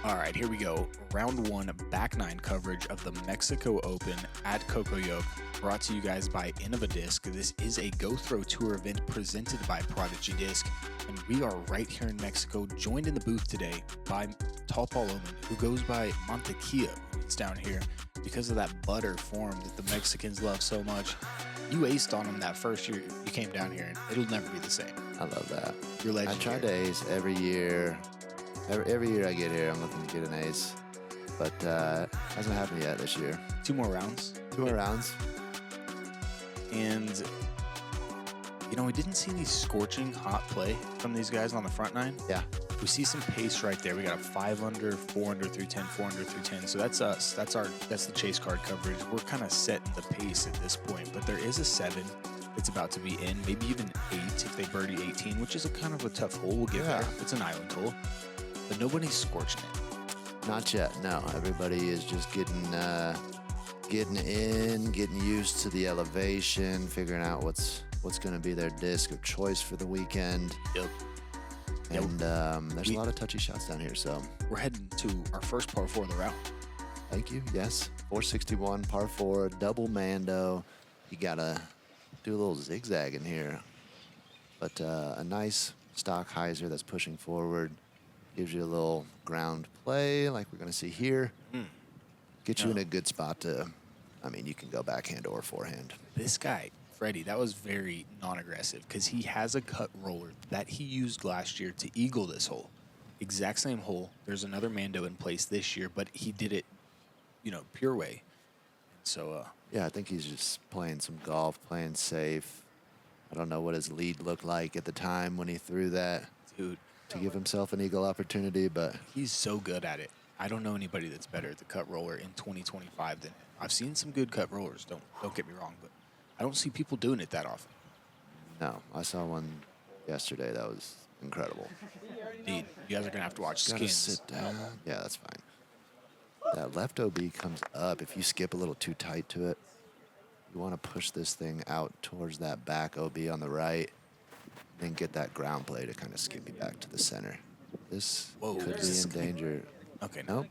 All right, here we go. Round one, back nine coverage of the Mexico Open at Cocoyoc, brought to you guys by Innovadisc. This is a Go Throw Tour event presented by Prodigy Disc, and we are right here in Mexico, joined in the booth today by Tall Paul Oman, who goes by Mantequilla when he's down here because of that butter form that the Mexicans love so much. You aced on him that first year you came down here, and it'll never be the same. I love that. You're legendary. I try to ace every year. Every year I get here, I'm looking to get an ace, but hasn't happened yet this year. 2 more rounds. 2 more rounds. And, you know, we didn't see any scorching hot play from these guys on the front nine. Yeah. We see some pace right there. We got a 5 under, 4 under through 10, 4 under through 10. So that's us. That's the chase card coverage. We're kind of setting the pace at this point, but there is a 7 that's about to be in, maybe even 8 if they birdie 18, which is a kind of a tough hole. We'll get there. It's an island hole, but nobody's scorching it. Not yet. No, everybody is just getting in, getting used to the elevation, figuring out what's going to be their disc of choice for the weekend. Yep. And there's a lot of touchy shots down here, so we're heading to our first par 4 of the round. Thank you. Yes, 461 par 4, double Mando. You gotta do a little zigzag in here, but a nice stock hyzer that's pushing forward. Gives you a little ground play like we're going to see here. Get you in a good spot to, I mean, you can go backhand or forehand. This guy, Fredy, that was very non-aggressive because he has a cut roller that he used last year to eagle this hole. Exact same hole. There's another Mando in place this year, but he did it, you know, pure way. So, yeah, I think he's just playing some golf, playing safe. I don't know what his lead looked like at the time when he threw that. Dude. To give himself an eagle opportunity, but he's so good at it. I don't know anybody that's better at the cut roller in 2025 than him. I've seen some good cut rollers, don't get me wrong, but I don't see people doing it that often. No, I saw one yesterday that was incredible. Indeed. You guys are gonna have to watch Gotta skins. sit down. Yeah, that's fine. That left OB comes up. If you skip a little too tight to it, you want to push this thing out towards that back OB on the right. And get that ground play to kind of skip you back to the center. This could be in danger. Okay, nope.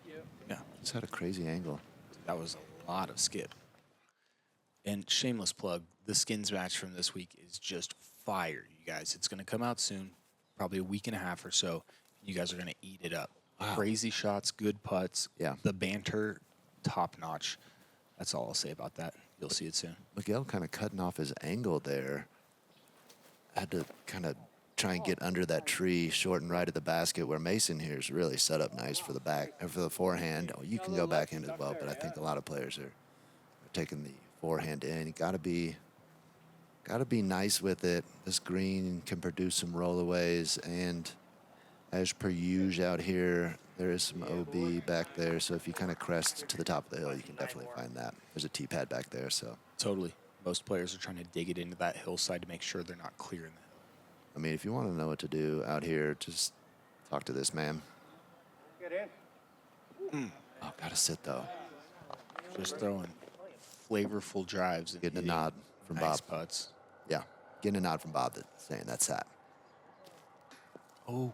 Yeah. It's had a crazy angle. That was a lot of skip. And shameless plug, the skins match from this week is just fire, you guys. It's going to come out soon, probably a week and a half or so. You guys are going to eat it up. Wow. Crazy shots, good putts. Yeah. The banter, top notch. That's all I'll say about that. You'll see it soon. Miguel kind of cutting off his angle there. Had to kind of try and get under that tree short and right of the basket where Mason here is really set up nice for the back and for the forehand. Oh, you can go backhand as well, but I think a lot of players are taking the forehand in. You gotta be nice with it. This green can produce some rollaways, and as per usual out here, there is some OB back there. So if you kind of crest to the top of the hill, you can definitely find that. There's a tee pad back there, so totally. Most players are trying to dig it into that hillside to make sure they're not clearing the hill. I mean, if you want to know what to do out here, just talk to this man. Get in. Oh, gotta sit though. Just throwing flavorful drives. And Getting a nod from nice Bob. Putts. Yeah, getting a nod from Bob that's saying that's that. Oh,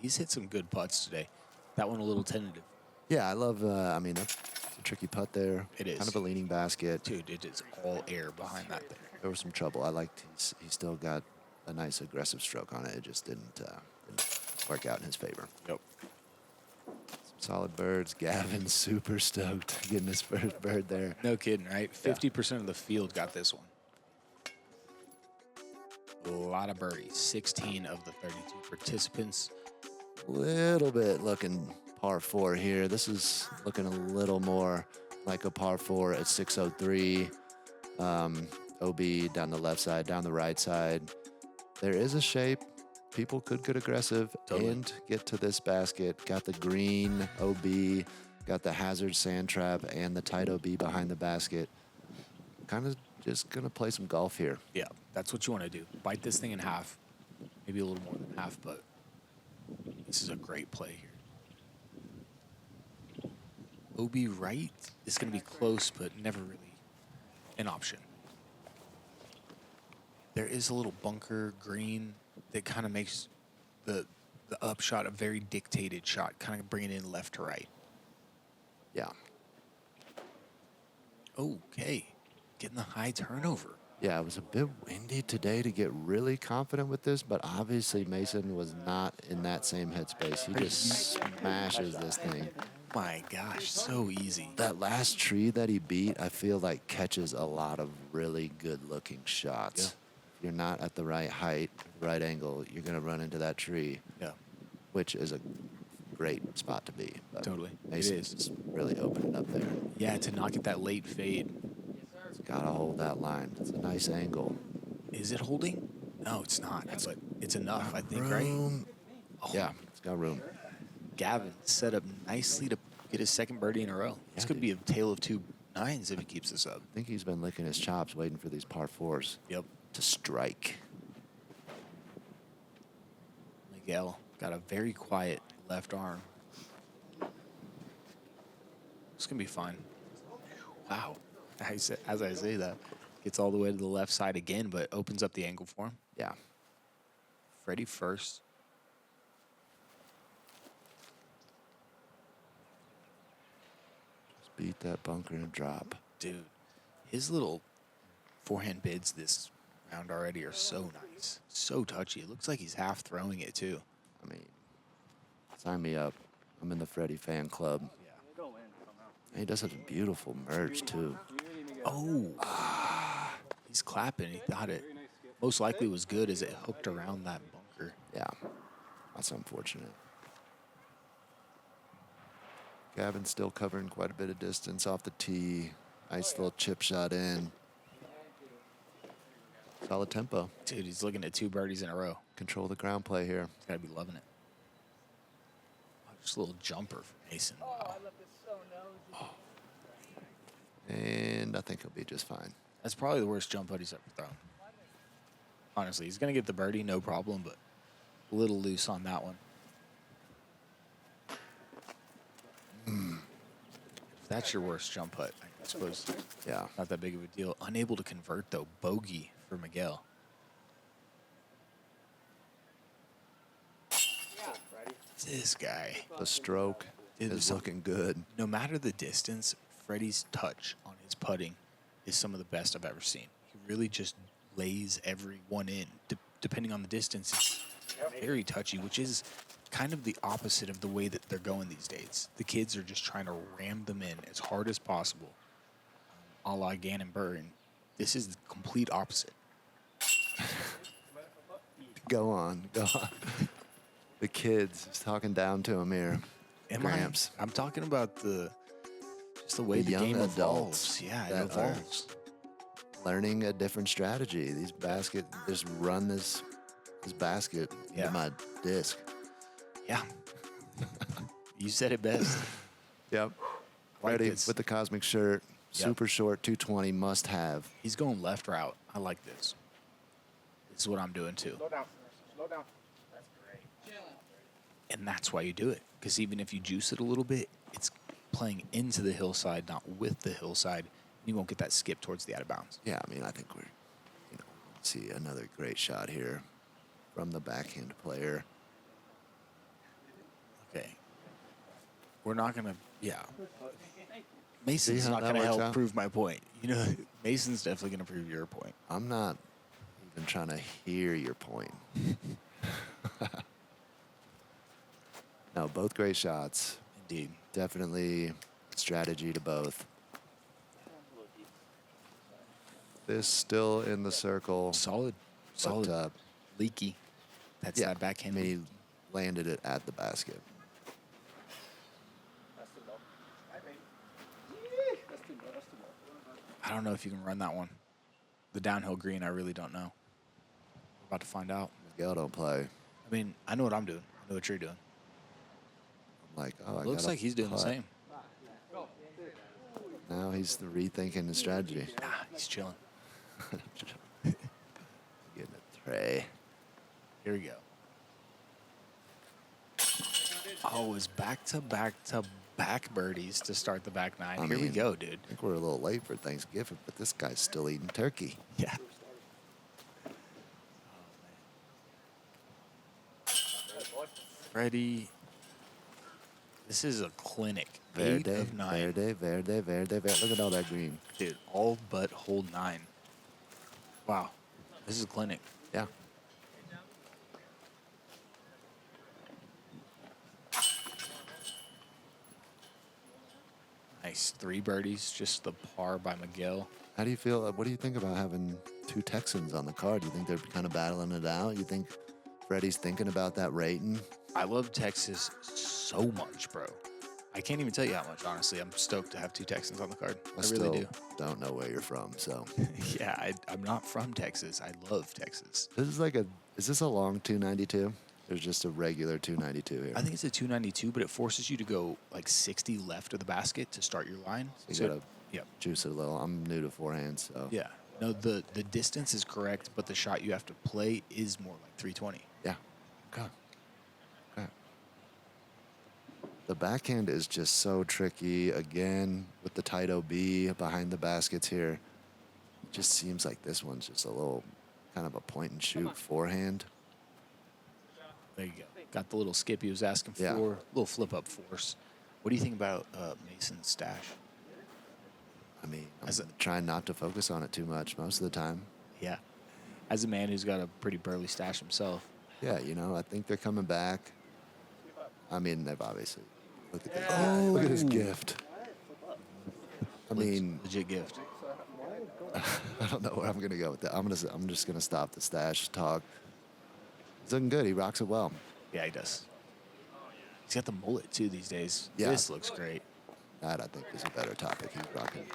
he's hit some good putts today. That one a little tentative. Yeah, I love, I mean, that's a tricky putt there. It is. Kind of a leaning basket. Dude, it is all air behind that there. There was some trouble. I liked he still got a nice aggressive stroke on it. It just didn't work out in his favor. Yep. Some solid birds. Gavin super stoked getting his first bird there. No kidding, right? 50% of the field got this one. A lot of birdies. 16 of the 32 participants. Little bit looking par 4 here. This is looking a little more like a par 4 at 603. OB down the left side, down the right side. There is a shape. People could get aggressive and get to this basket. Got the green OB, got the hazard sand trap, and the tight OB behind the basket. Kind of just going to play some golf here. Yeah, that's what you want to do. Bite this thing in half. Maybe a little more than half, but this is a great play here. OB right is going to be close, but never really an option. There is a little bunker green that kind of makes the the upshot, a very dictated shot, kind of bringing it in left to right. Yeah. Okay. Getting the high turnover. Yeah, it was a bit windy today to get really confident with this, but obviously Mason was not in that same headspace. He just smashes this thing. My gosh, so easy. That last tree that he beat, I feel like catches a lot of really good-looking shots. Yeah. If you're not at the right height, right angle, you're going to run into that tree, Yeah, which is a great spot to be. But totally. It Mason's is. really opening up there. Yeah, to not get that late fade. Got to hold that line. It's a nice angle. Is it holding? No, it's not. But it's enough, I think, Room. right? Oh, Yeah, it's got room. Gavin set up nicely to get his second birdie in a row. This Yeah, could be a tale of two nines if he keeps this up. I think he's been licking his chops waiting for these par fours Yep. to strike. Miguel got a very quiet left arm. It's going to be fine. Wow. As I say that, gets all the way to the left side again, but opens up the angle for him. Yeah. Fredy first. Just beat that bunker and drop. Dude, his little forehand bids this round already are so nice. So touchy. It looks like he's half throwing it, too. I mean, sign me up. I'm in the Fredy fan club. And he does such a beautiful merge, too. Oh. He's clapping. He thought it most likely was good as it hooked around that bunker. Yeah, that's unfortunate. Gavin's still covering quite a bit of distance off the tee. Nice little chip shot in. Solid tempo. Dude, he's looking at two birdies in a row. Control the ground play here. He's got to be loving it. Oh, just a little jumper from Mason. Wow. And I think he'll be just fine. That's probably the worst jump putt he's ever thrown. Honestly, he's going to get the birdie, no problem, but a little loose on that one. If that's your worst jump putt, I suppose Yeah. not that big of a deal. Unable to convert, though. Bogey for Miguel. This guy. The stroke It is is looking good. No matter the distance, Freddie's touch on his putting is some of the best I've ever seen. He really just lays every one in. Depending on the distance, it's very touchy, which is kind of the opposite of the way that they're going these days. The kids are just trying to ram them in as hard as possible, a la Gannon Burton. This is the complete opposite. Go on. The kids is talking down to him here. Gramps. I'm talking about just the way The the young game adults evolves. Yeah, it that are- evolves. Learning a different strategy. These basket, just run this basket Yeah. into my disc. Yeah. You said it best. Yep. Like Ready this. with the cosmic shirt. Yep. Super short, 220, must have. He's going left route. I like this. This is what I'm doing too. Slow down. Slow down. That's great. And that's why you do it. Because even if you juice it a little bit, it's playing into the hillside, not with the hillside. You won't get that skip towards the out of bounds. Yeah, I mean, I think we're, see another great shot here from the backhand player. Okay. We're not going to, yeah. Mason's See how not that going to works help out? prove my point. You know, Mason's definitely going to prove your point. I'm not even trying to hear your point. No, both great shots. Indeed. Definitely strategy to both. This still in the circle. Solid. but, Solid. Leaky. That's yeah, that backhand. I mean, he landed it at the basket. That's too low. That's too low. That's too low. I don't know if you can run that one. The downhill green, I really don't know. We're about to find out. Miguel don't play. I mean, I know what I'm doing. I know what you're doing. I'm like, oh, I Looks gotta like he's doing the putt. same. Now he's rethinking the strategy. Nah, he's chilling. Getting a tray. Here we go. Oh, it's back-to-back-to-back birdies to start the back nine. I Here we mean, go, dude. I think we're a little late for Thanksgiving, but this guy's still eating turkey. Yeah. Fredy. This is a clinic. 8 Verde, of 9. Verde. Look at all that green. Dude, all but hole 9. Wow. This is a clinic. Yeah. Nice. 3 birdies. Just the par by Miguel. How do you feel? What do you think about having 2 Texans on the card? Do you think they're kind of battling it out? You think Freddie's thinking about that rating? I love Texas so much, bro. I can't even tell you how much, honestly. I'm stoked to have 2 Texans on the card. I really do. Don't know where you're from, so. Yeah, I'm not from Texas. I love Texas. This is is this a long 292? There's just a regular 292 here. I think it's a 292, but it forces you to go like 60 left of the basket to start your line. So you gotta yep. juice it a little. I'm new to forehand, so. Yeah. No, the distance is correct, but the shot you have to play is more like 320. Yeah. Okay. The backhand is just so tricky. Again, with the tight OB behind the baskets here, it just seems like this one's just a little kind of a point and shoot forehand. There you go. Got the little skip he was asking for. Yeah. Little flip up force. What do you think about Mason's stash? I mean, I'm trying not to focus on it too much most of the time. Yeah. As a man who's got a pretty burly stash himself. Yeah, I think they're coming back. I mean, they've obviously. Look at this. Look at this gift. I mean, legit gift. I don't know where I'm gonna go with that. I'm just gonna stop the stash talk. He's looking good. He rocks it well. Yeah, he does. He's got the mullet too these days. Yeah. This looks great. That I think is a better topic. He's rocking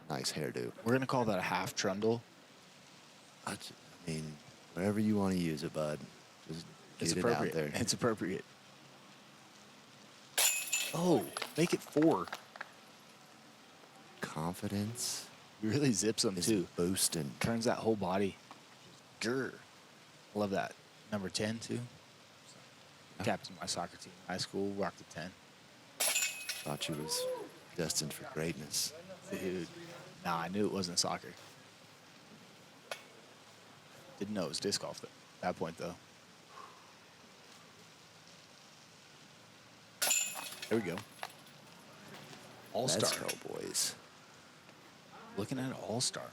nice hairdo. We're gonna call that a half trundle. I mean, wherever you want to use it, bud. Just It's get it appropriate. out there. It's appropriate. Oh, make it 4. Confidence He really zips them is too. boosting. Turns that whole body. Grr. Love that. Number 10 too. Captain my soccer team in high school. Rocked the 10. Thought you was destined for greatness. Dude. Nah, I knew it wasn't soccer. Didn't know it was disc golf at that point though. There we go. All-star. Let's go, boys. Looking at all-star.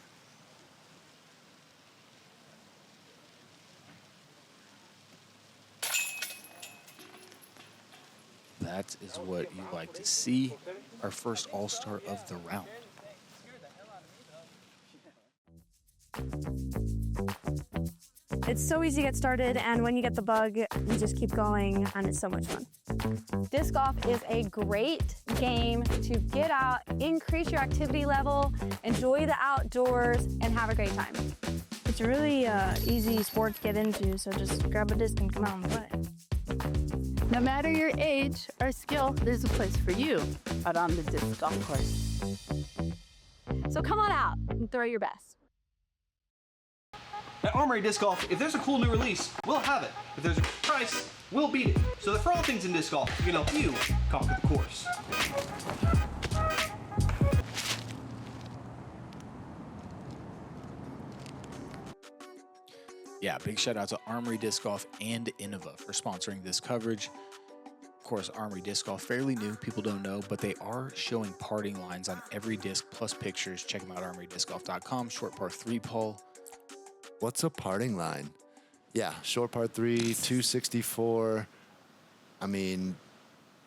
That is what you like to see. Our first all-star of the round. It's so easy to get started, and when you get the bug, you just keep going, and it's so much fun. Disc golf is a great game to get out, increase your activity level, enjoy the outdoors, and have a great time. It's a really easy sport to get into, so just grab a disc and come out and play. No matter your age or skill, there's a place for you out on the disc golf course. So come on out and throw your best. At Armory Disc Golf, if there's a cool new release, we'll have it. If there's a price, we'll beat it. So that for all things in disc golf, we can help you conquer the course. Yeah, big shout out to Armory Disc Golf and Innova for sponsoring this coverage. Of course, Armory Disc Golf, fairly new, people don't know, but they are showing parting lines on every disc plus pictures. Check them out, armorydiscgolf.com. Short par 3, Paul. What's a parting line? Yeah, short par 3, 264. I mean,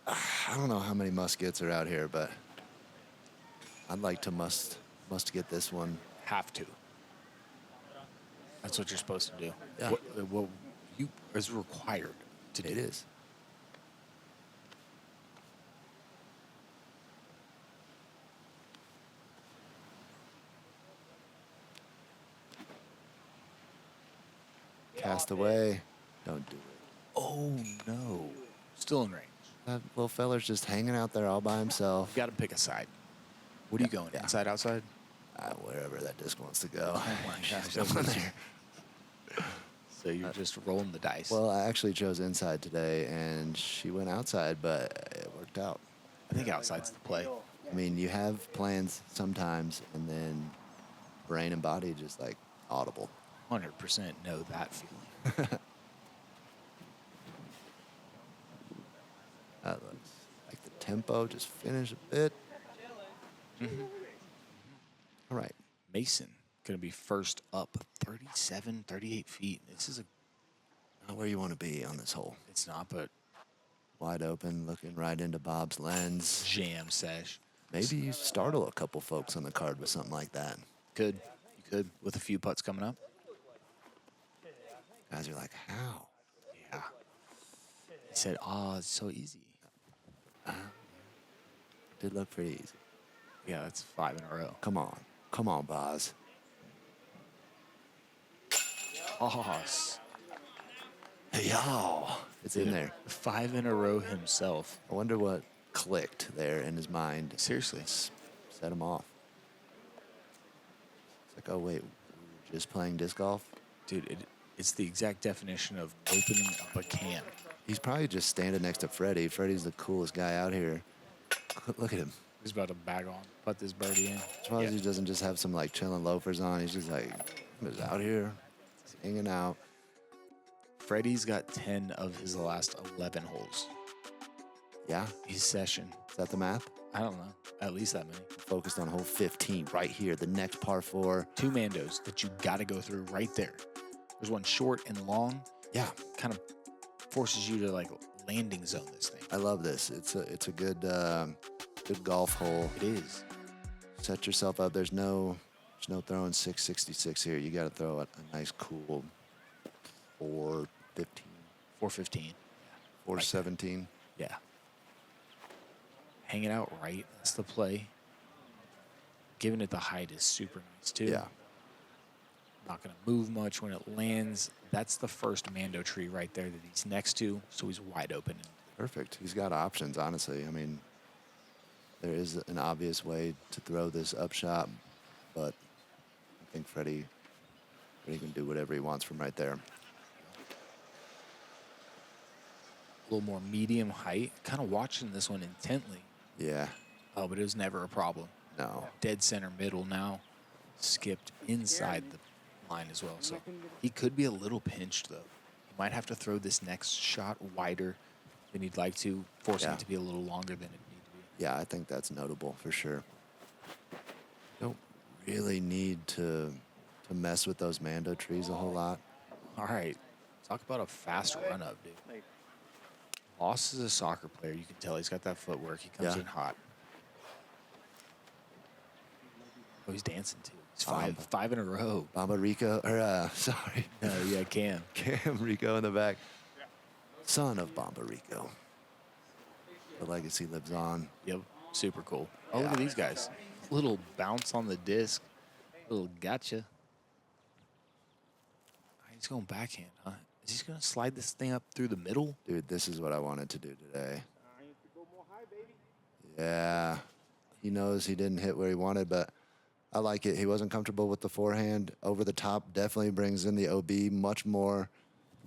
I don't know how many muskets are out here, but I'd like to must get this one. Have to. That's what you're supposed to do. Yeah. What you is required to do. It is. Cast away. Don't do it. Oh, no. Still in range. That little feller's just hanging out there all by himself. You got to pick a side. What are you going? Yeah. Inside, outside? Wherever that disc wants to go. Oh, my gosh. Come on there. So you're just rolling the dice. Well, I actually chose inside today, and she went outside, but it worked out. I think outside's the play. I mean, you have plans sometimes, and then brain and body just like audible. 100% know that feeling. tempo, just finish a bit. All right. Mason going to be first up, 37, 38 feet. This is Not where you want to be on this hole. it's not, but Wide open, looking right into Bob's lens. jam sesh. Maybe you startle a couple folks on the card with something like that. You could, with a few putts coming up. Guys are like, how? Yeah. He said, it's so easy. Did look pretty easy. Yeah, that's 5 in a row. Come on. Come on, Boz. Hey, y'all. It's in there. 5 in a row himself. I wonder what clicked there in his mind. Seriously. Set him off. It's like, oh, wait, we're just playing disc golf? Dude, it's the exact definition of opening up a can. He's probably just standing next to Fredy. Freddy's the coolest guy out here. Look at him. He's about to bag on, put this birdie in. As long as he doesn't just have some, like, chilling loafers on. He's just like, he's out here, he's hanging out. Freddie's got 10 of his last 11 holes. Yeah? He's session. Is that the math? I don't know. At least that many. Focused on hole 15 right here, the next par 4. 2 Mandos that you got to go through right there. There's one short and long. Yeah. Kind of forces you to, like, landing zone this thing. I love this. It's a good good golf hole. It is. Set yourself up. There's no throwing 666 here. You got to throw a nice cool 415, 415. 417. Yeah. Hanging out right. That's the play. Giving it the height is super nice, too. Yeah. Not going to move much when it lands. That's the first Mando tree right there that he's next to, so he's wide open. Perfect. He's got options, honestly. I mean, there is an obvious way to throw this upshot, but I think Fredy can do whatever he wants from right there. A little more medium height. Kind of watching this one intently. Yeah. Oh, but it was never a problem. No. Dead center middle now. Skipped inside the line as well. So he could be a little pinched, though. He might have to throw this next shot wider than he'd like to, forcing it to be a little longer than it needs to be. Yeah, I think that's notable for sure. Don't really need to mess with those Mando trees a whole lot. All right. Talk about a fast run-up, dude. Moss is a soccer player. You can tell he's got that footwork. He comes in hot. Oh, he's dancing, too. He's five in a row. Bamba Rico, sorry. No, yeah, Cam. Cam Rico in the back. Son of Bamba Rico. The legacy lives on. Yep, super cool. Oh, look at these guys. Little bounce on the disc. Little gotcha. He's going backhand, huh? Is he going to slide this thing up through the middle? Dude, this is what I wanted to do today. Yeah. He knows he didn't hit where he wanted, but I like it. He wasn't comfortable with the forehand. Over the top definitely brings in the OB much more.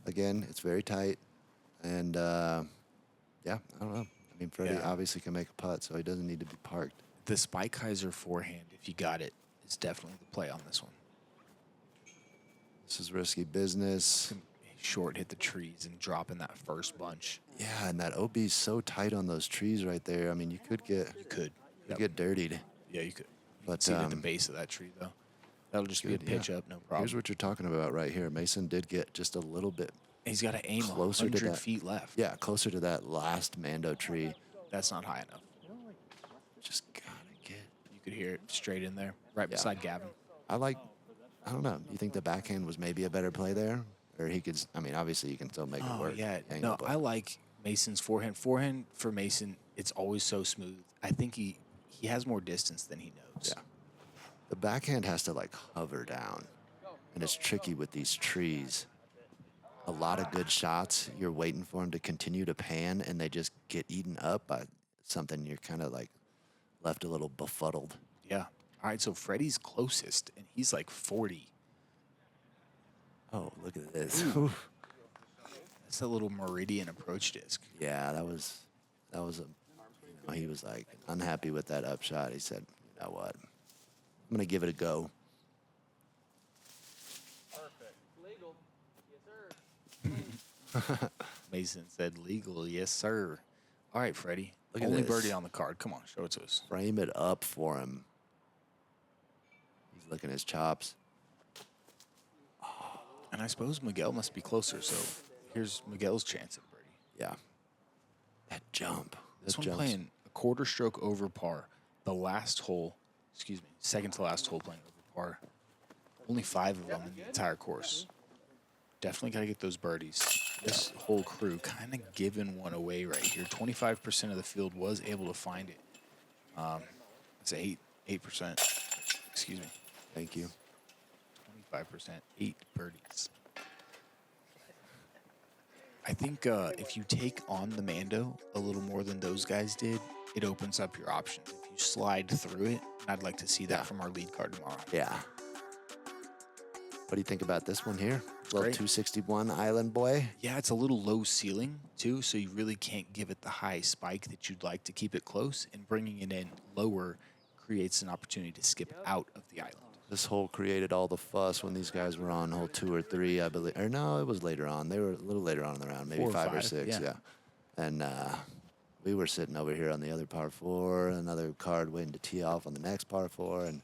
Again, it's very tight. And, yeah, I don't know. I mean, Fredy obviously can make a putt, so he doesn't need to be parked. The Spikeiser forehand, if you got it, is definitely the play on this one. This is risky business. Short hit the trees and drop in that first bunch. Yeah, and that OB's so tight on those trees right there. I mean, you could get get dirtied. Yeah, you could. But See it at the base of that tree, though. That'll just be a pitch up, no problem. Here's what you're talking about right here. Mason did get just a little bit He's got to aim closer to 100 that. feet left. Yeah, closer to that last Mando tree. That's not high enough. Just gotta get. You could hear it straight in there, right beside Gavin. I don't know. You think the backhand was maybe a better play there? Or he could, I mean, obviously you can still make it work. Yeah. Angle, No, but- I like Mason's forehand. Forehand for Mason, it's always so smooth. I think he has more distance than he knows. Yeah. The backhand has to, like, hover down. And it's tricky with these trees. A lot of good shots, you're waiting for them to continue to pan, and they just get eaten up by something. You're kind of, like, left a little befuddled. Yeah. All right, so Freddie's closest, and he's like 40. Oh, look at this. That's a little Meridian approach disc. Yeah, that was he was, like, unhappy with that upshot. He said, you know what? I'm going to give it a go. Perfect. Legal. Yes, sir. Mason said legal, yes, sir. All right, Fredy. Look at Only this. birdie on the card. Come on, show it to us. Frame it up for him. He's licking his chops. And I suppose Miguel must be closer, so here's Miguel's chance at birdie. Yeah. That jump. This That one jump's- playing a quarter stroke over par. The last hole, second to last hole playing over par. Only 5 of them in the entire course. Definitely got to get those birdies. This whole crew kind of giving one away right here. 25% of the field was able to find it. It's 8%. Excuse me. Thank you. 25%, 8 birdies. I think if you take on the Mando a little more than those guys did, it opens up your options. If you slide through it, I'd like to see that from our lead card tomorrow. Yeah. What do you think about this one here? Little great. 261 Island Boy. Yeah, it's a little low ceiling too, so you really can't give it the high spike that you'd like to keep it close, and bringing it in lower creates an opportunity to skip out of the island. This hole created all the fuss when these guys were on hole 2 or 3, I believe. Or no, it was later on. They were a little later on in the round, maybe 4 or 5 or 5, 6. yeah. And we were sitting over here on the other par 4, another card waiting to tee off on the next par 4, and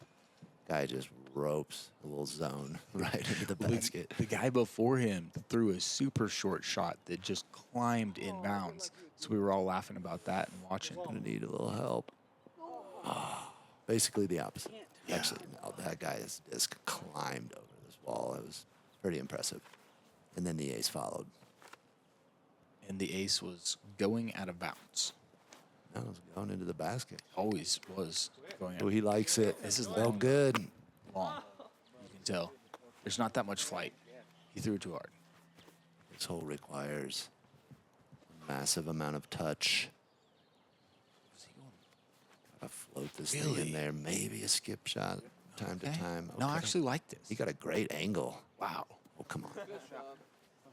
guy just ropes a little zone right into the basket. The guy before him threw a super short shot that just climbed in bounds. So we were all laughing about that and watching. Gonna need a little help. Basically the opposite. Yeah. Actually, no, that guy just climbed over this wall. It was pretty impressive. And then the ace followed. And the ace was going out of bounds. That was going into the basket. Always was going out Oh, he likes it. This is felt long. good. long. You can tell. There's not that much flight. He threw it too hard. This hole requires a massive amount of touch. Gotta float this thing Really? in there. Maybe a skip shot time to Okay. time. No, I Okay. actually like this. He got a great angle. Wow. Oh, come on.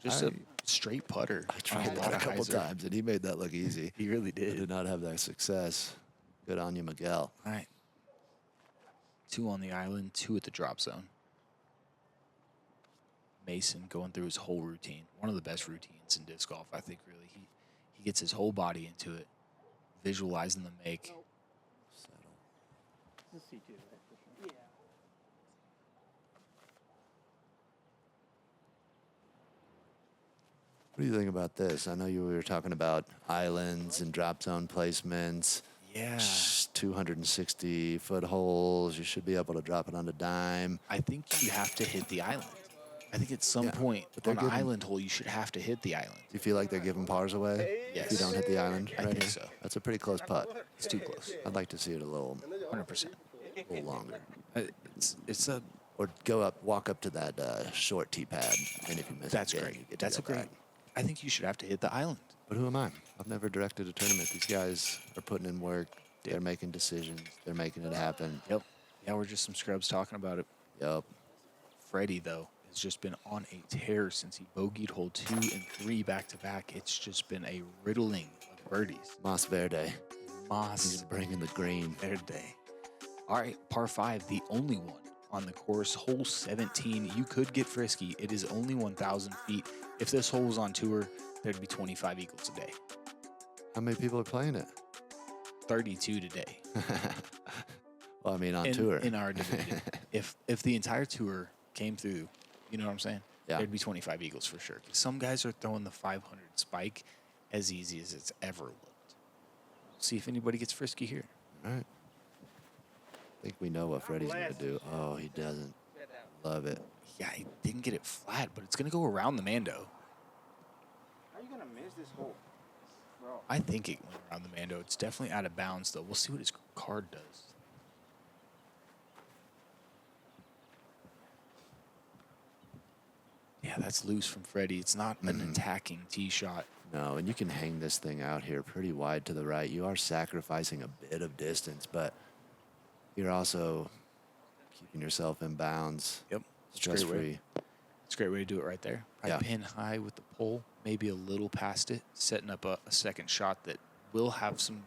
Just a straight putter. I tried that a couple times, and he made that look easy. He really I did. did not have that success. Good on you, Miguel. All right. 2 on the island, 2 at the drop zone. Mason going through his whole routine. One of the best routines in disc golf, I think, really. He gets his whole body into it, visualizing the make. What do you think about this? I know we were talking about islands and drop zone placements. Yeah. 260-foot holes. You should be able to drop it on a dime. I think you have to hit the island. I think at some Yeah, point but they're on an giving- island hole, you should have to hit the island. Do you feel like they're giving pars away if you Yes. don't hit the island? I right think here? so. That's a pretty close putt. It's too close. I'd like to see it a little 100%. longer. It's a Or walk up to that short tee pad, and if you miss that's it, again, great. you get to That's a go great. back. I think you should have to hit the island. But who am I? I've never directed a tournament. These guys are putting in work. They're making decisions. They're making it happen. Yep. Yeah, we're just some scrubs talking about it. Yup. Fredy, though, has just been on a tear since he bogeyed hole 2 and 3 back to back. It's just been a riddling of birdies. Mas Verde. Mas He's bringing the green. Verde. All right, par 5, the only one on the course. Hole 17, you could get frisky. It is only 1,000 feet. If this hole was on tour, there'd be 25 eagles a day. How many people are playing it? 32 today. Well, I mean, on in, tour. in our division. if the entire tour came through, you know what I'm saying? Yeah. There'd be 25 eagles for sure. 'Cause some guys are throwing the 500 spike as easy as it's ever looked. See if anybody gets frisky here. All right. I think we know what Freddie's going to do. Oh, he doesn't. Love it. Yeah, he didn't get it flat, but it's going to go around the Mando. How are you gonna miss this hole, bro? I think it went around the Mando. It's definitely out of bounds, though. We'll see what his card does. Yeah, that's loose from Fredy. It's not an attacking tee shot. No, and you can hang this thing out here pretty wide to the right. You are sacrificing a bit of distance, but you're also keeping yourself in bounds. Yep. It's a great way. Stress-free. It's a great way to do it right there. I Yeah. pin high with the pole, maybe a little past it, setting up a second shot that will have some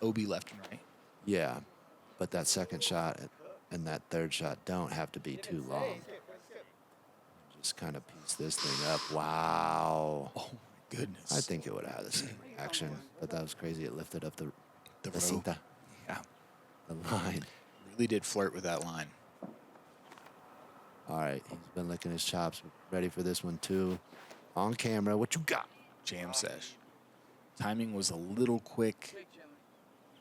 OB left and right. Yeah, but that second shot and that third shot don't have to be too long. Just kind of piece this thing up. Wow. Oh goodness. I think it would have had the same reaction, but that was crazy. It lifted up the row. cinta, Yeah. the line. Really did flirt with that line. All right, he's been licking his chops. Ready for this one, too. On camera, what you got? Jam sesh. Timing was a little quick,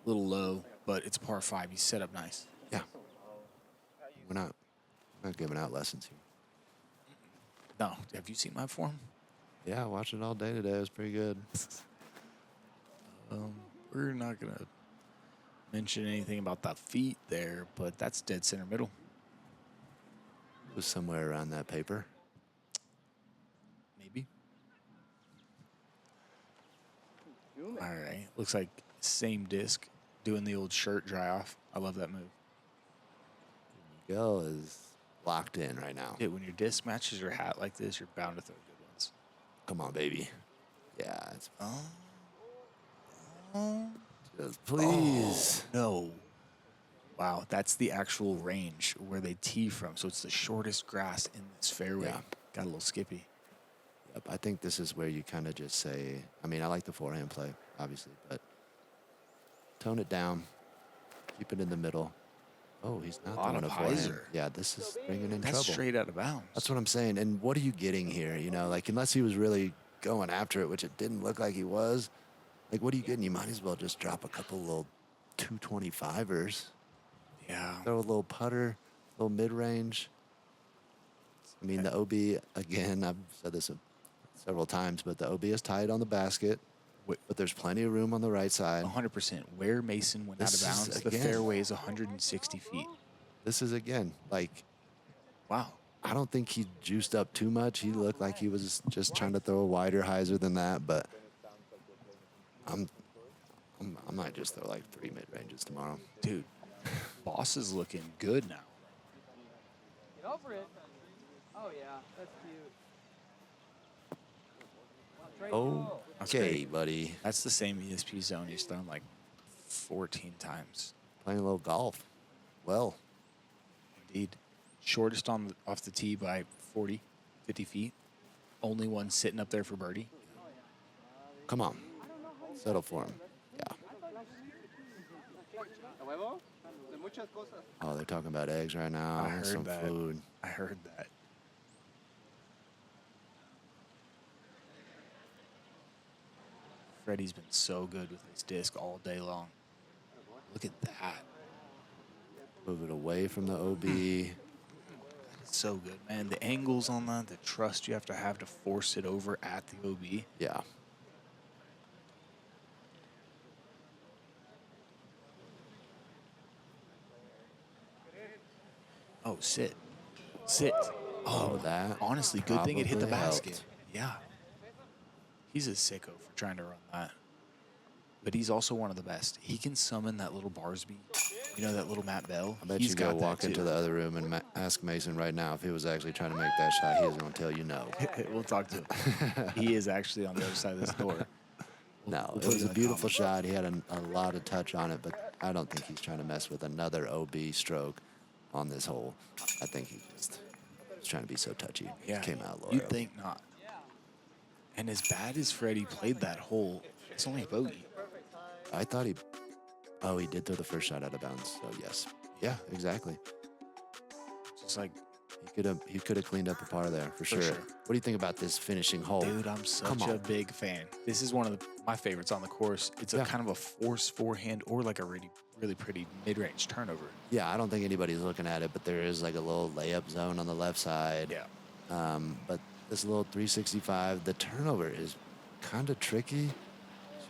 a little low, but it's par 5. He's set up nice. Yeah. We're not giving out lessons here. No, have you seen my form? Yeah, I watched it all day today. It was pretty good. We're not going to mention anything about the feet there, but that's dead center middle. It was somewhere around that paper. Maybe. All right. Looks like same disc, doing the old shirt dry off. I love that move. Miguel is locked in right now. Dude, when your disc matches your hat like this, you're bound to throw good ones. Come on, baby. Yeah, it's. Just please. Oh, no. Wow, that's the actual range where they tee from. So it's the shortest grass in this fairway. Yeah. Got a little skippy. Yep, I think this is where you kind of just say, I mean, I like the forehand play, obviously, but tone it down. Keep it in the middle. Oh, he's not throwing a forehand. hyzer. Yeah, this is bringing in That's trouble. straight out of bounds. That's what I'm saying. And what are you getting here? You know, like, unless he was really going after it, which it didn't look like he was, like, what are you getting? You might as well just drop a couple little 225ers. Yeah. Throw a little putter, a little mid-range. I mean, the OB, again, I've said this several times, but the OB is tight on the basket, but there's plenty of room on the right side. 100%. Where Mason went This out of is, bounds, the again, fairway is 160 feet. This is, again, like, Wow. I don't think he juiced up too much. He looked like he was just trying to throw a wider hyzer than that, but I might just throw like 3 mid-ranges tomorrow. Dude, Boss is looking good now. Get over it. Oh, yeah. That's cute. Oh, That's okay, great. buddy. That's the same ESP zone he's thrown like 14 times. Playing a little golf. Well, Indeed. Shortest off the tee by 40, 50 feet. Only one sitting up there for birdie. come on. Settle for him. Yeah. Oh, they're talking about eggs right now. I and heard some that. food. I heard that. Freddie's been so good with his disc all day long. Look at that. Move it away from the OB. It's so good, man. The angles on that, the trust you have to force it over at the OB. Yeah. Oh, sit. Sit. Oh, that Honestly, good thing it hit the probably basket. helped. Yeah. He's a sicko for trying to run that. But he's also one of the best. He can summon that little Barsby. You know, that little Matt Bell? I bet He's you got go that walk too. into the other room and ask Mason right now if he was actually trying to make that shot. He is going to tell you no. We'll talk to him. He is actually on the other side of this door. No, We'll it put was in a the beautiful comments. shot. He had a lot of touch on it, but I don't think he's trying to mess with another OB stroke on this hole. I think he just was trying to be so touchy. Yeah, Came out low. you'd think not. And as bad as Freddie played that hole, it's only a bogey. I thought he did throw the first shot out of bounds. So yes, yeah, exactly. Just like, He could have cleaned up a par there for sure. sure. What do you think about this finishing hole? dude, I'm such a big fan. This is one of my favorites on the course. It's a Yeah. kind of a force forehand or like a really, really pretty mid-range turnover. Yeah, I don't think anybody's looking at it, but there is like a little layup zone on the left side. Yeah. But this little 365, the turnover is kind of tricky. You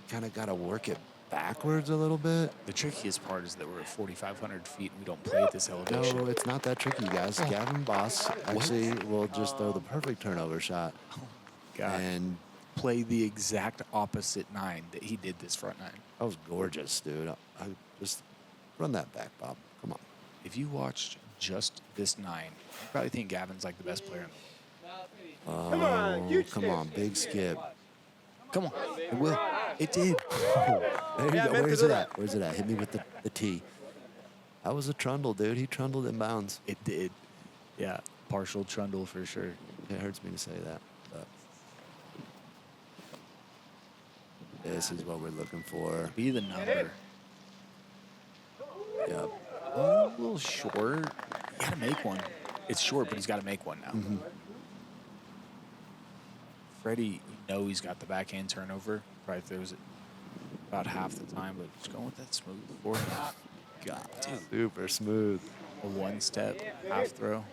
kind of got to work it backwards a little bit. The trickiest part is that we're at 4,500 feet and we don't play at this elevation. No, it's not that tricky, guys. Gavin Bos actually will just throw the perfect turnover shot. God. And Play the exact opposite 9 that he did this front 9. that was gorgeous, dude. I just run that back, Bob. Come on. If you watched just this 9, you probably think Gavin's like the best player in the world. Oh, come on. Big skip. Come on. It will. It did. There you go. Where's it at? Where's it at? Hit me with the tee. That was a trundle, dude. He trundled in bounds. It did. Yeah. Partial trundle for sure. It hurts me to say that. But This is what we're looking for. Be the number. Yep. A little short. You gotta make one. It's short, but he's got to make one now. Fredy, he's got the backhand turnover. Probably throws it about half the time, but just going with that smooth forehand. God, dude. Super smooth. A one-step half throw.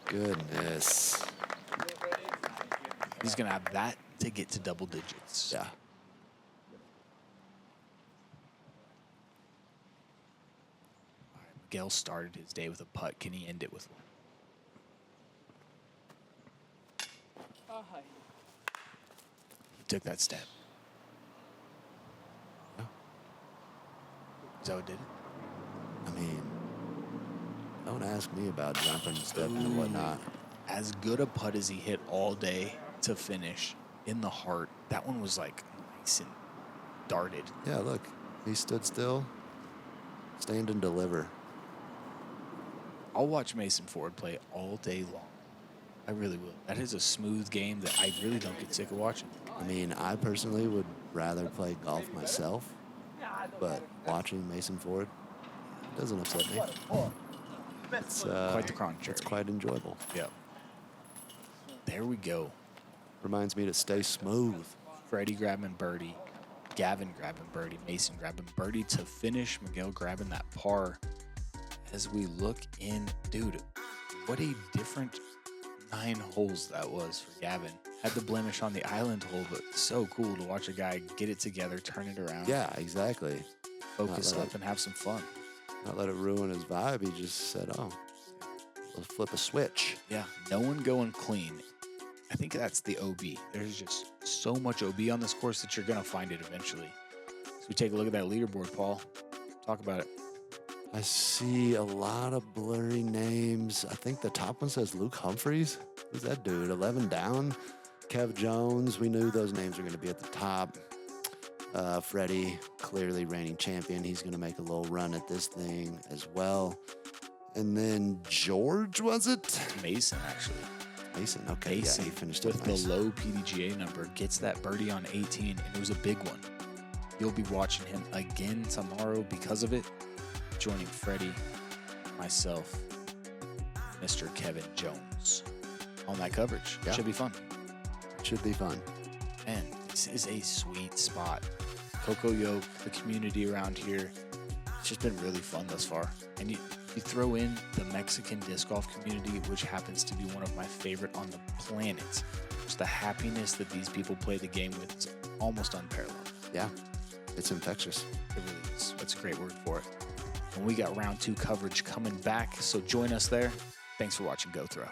Goodness. He's going to have that to get to double digits. Yeah. Miguel started his day with a putt. Can he end it with one? He took that step. Yeah. Is that what did it? I mean, don't ask me about jumping and stepping and whatnot. As good a putt as he hit all day to finish in the heart. That one was like nice and darted. Yeah, look. He stood still. Stand and deliver. I'll watch Mason Ford play all day long. I really will. That is a smooth game that I really don't get sick of watching. I mean, I personally would rather play golf myself, but watching Mason Ford doesn't upset me. It's Quite the contrary. It's quite enjoyable. Yep. There we go. Reminds me to stay smooth. Fredy grabbing birdie, Gavin grabbing birdie, Mason grabbing birdie to finish, Miguel grabbing that par. As we look in, dude, what a different 9 holes that was for Gavin. Had the blemish on the island hole, but so cool to watch a guy get it together, turn it around. Yeah, exactly. Focus up and have some fun. Not let it ruin his vibe. He just said, oh, let's flip a switch. Yeah, no one going clean. I think that's the OB. There's just so much OB on this course that you're going to find it eventually. So we take a look at that leaderboard, Paul. Talk about it. I see a lot of blurry names. I think the top one says Luke Humphries. Who's that dude? 11 down. Kev Jones. We knew those names were going to be at the top. Fredy, clearly reigning champion. He's going to make a little run at this thing as well. And then George, was it? Mason, actually. Mason, okay. Mason, yeah, he finished with nice. the low PDGA number, gets that birdie on 18, and it was a big one. You'll be watching him again tomorrow because of it. Joining Fredy, myself, Mr. Kevin Jones on that coverage. Yeah. Should be fun. Should be fun. Man, this is a sweet spot. Cocoyoc, the community around here, it's just been really fun thus far. And you throw in the Mexican disc golf community, which happens to be one of my favorite on the planet. Just the happiness that these people play the game with is almost unparalleled. Yeah, it's infectious. It really is. That's a great word for it. And we got round 2 coverage coming back, so join us there. Thanks for watching Go Throw.